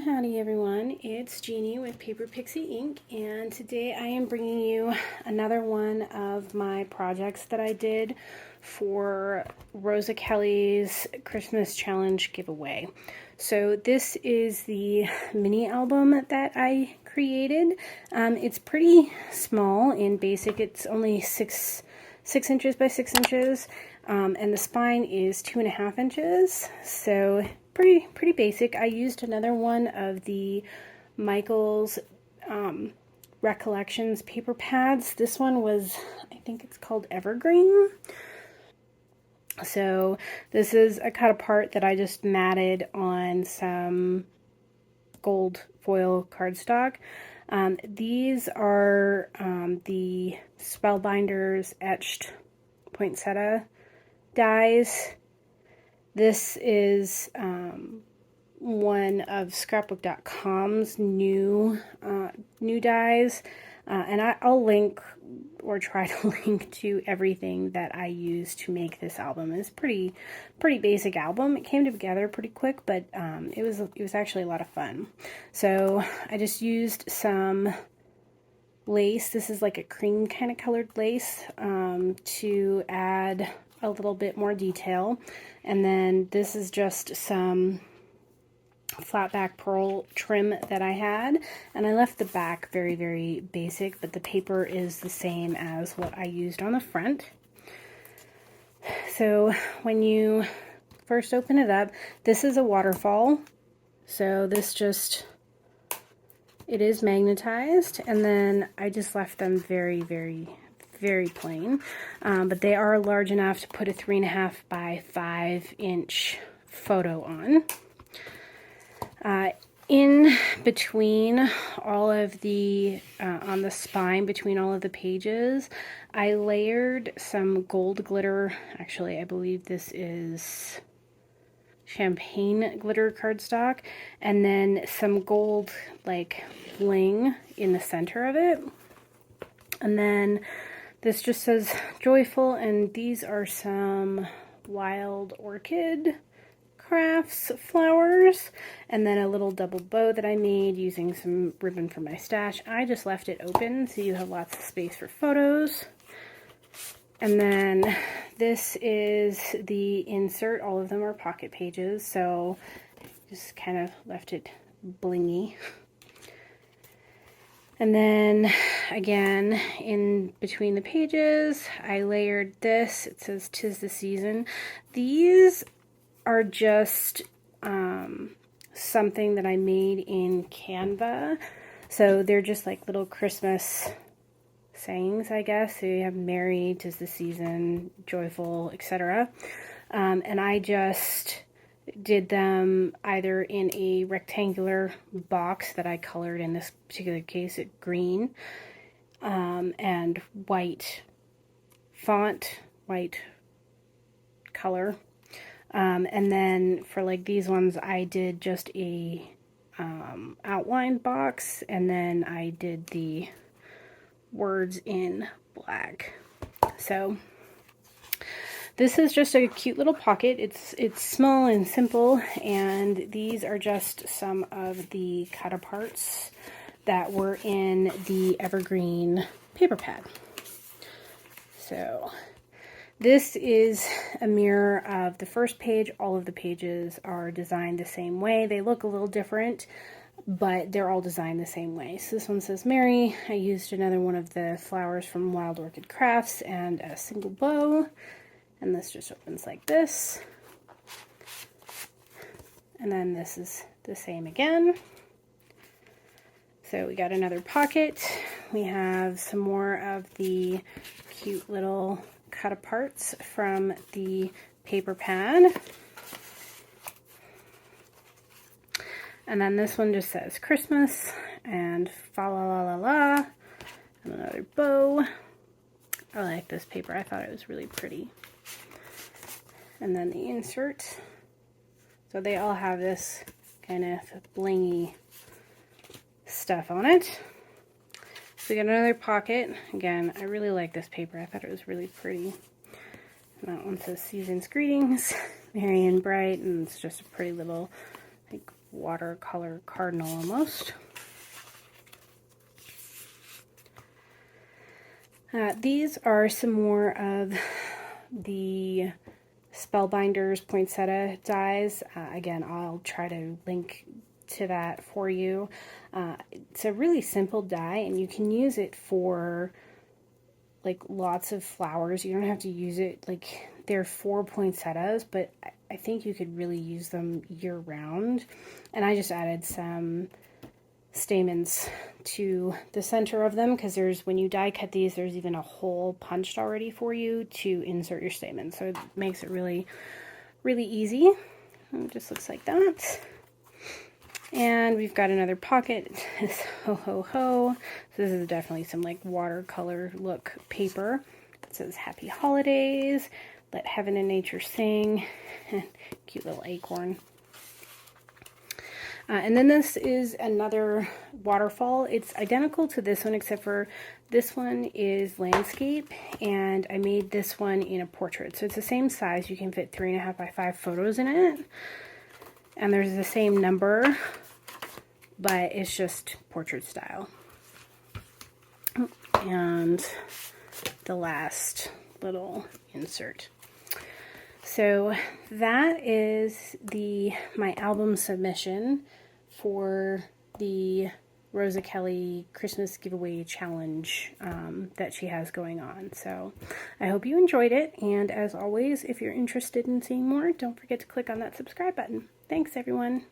Howdy everyone, it's Jeannie with Paper Pixie Ink, and today I am bringing you another one of my projects that I did for Rosa Kelly's Christmas Challenge giveaway. So this is the mini album that I created. It's pretty small and basic. It's only 6 inches by 6 inches, and the spine is 2.5 inches, so pretty basic. I used another one of the Michaels Recollections paper pads. This one was, I think it's called Evergreen. So this is a cut apart that I just matted on some gold foil cardstock. These are the Spellbinders etched poinsettia dies. This is one of scrapbook.com's new dies, and I'll link or try to link to everything that I used to make this album. It's pretty basic album. It came together pretty quick, but it was actually a lot of fun. So I just used some lace. This is like a cream kind of colored lace to add a little bit more detail, and then this is just some flat back pearl trim that I had, and I left the back very basic, but the paper is the same as what I used on the front. So when you first open it up, this is a waterfall, so this just, it is magnetized, and then I just left them very plain, but they are large enough to put a 3.5 by 5 inch photo on. In between all of the, on the spine between all of the pages, I layered some gold glitter. Actually, I believe this is champagne glitter cardstock, and then some gold like bling in the center of it. And then this just says joyful, and these are some wild orchid crafts flowers, and then a little double bow that I made using some ribbon from my stash. I just left it open so you have lots of space for photos. And then this is the insert. All of them are pocket pages, so just kind of left it blingy. And then again, in between the pages, I layered this. It says 'tis the season. These are just something that I made in Canva. So they're just like little Christmas sayings, I guess. So you have merry, 'tis the season, joyful, etc. And I just did them either in a rectangular box that I colored, in this particular case it green, and white font, white color, and then for like these ones I did just a outline box, and then I did the words in black. So this is just a cute little pocket. It's small and simple, and these are just some of the cut aparts that were in the Evergreen paper pad. So this is a mirror of the first page. All of the pages are designed the same way. They look a little different, but they're all designed the same way. So this one says Mary. I used another one of the flowers from Wild Orchid Crafts and a single bow. And this just opens like this. And then this is the same again. So we got another pocket. We have some more of the cute little cut aparts from the paper pad. And then this one just says Christmas and fa la la la la, and another bow. I like this paper. I thought it was really pretty. And then the insert. So they all have this kind of blingy stuff on it. So we got another pocket. Again, I really like this paper. I thought it was really pretty. And that one says Season's Greetings, Merry and Bright, and it's just a pretty little like watercolor cardinal almost. These are some more of the Spellbinders poinsettia dies. Again, I'll try to link to that for you. It's a really simple die, and you can use it for like lots of flowers. You don't have to use it, like, they're 4 poinsettias, but I think you could really use them year round. And I just added some stamens to the center of them, because when you die cut these, there's even a hole punched already for you to insert your stamens, so it makes it really easy. It just looks like that. And we've got another pocket. It says ho ho ho. So this is definitely some like watercolor look paper. It says happy holidays, let heaven and nature sing. Cute little acorn. And then this is another waterfall. It's identical to this one, except for this one is landscape, and I made this one in a portrait. So it's the same size. You can fit 3.5 by 5 photos in it. And there's the same number, but it's just portrait style. And the last little insert. So that is my album submission for the Rosa Kelly Christmas giveaway challenge that she has going on. So I hope you enjoyed it, and as always, if you're interested in seeing more, don't forget to click on that subscribe button. Thanks, everyone.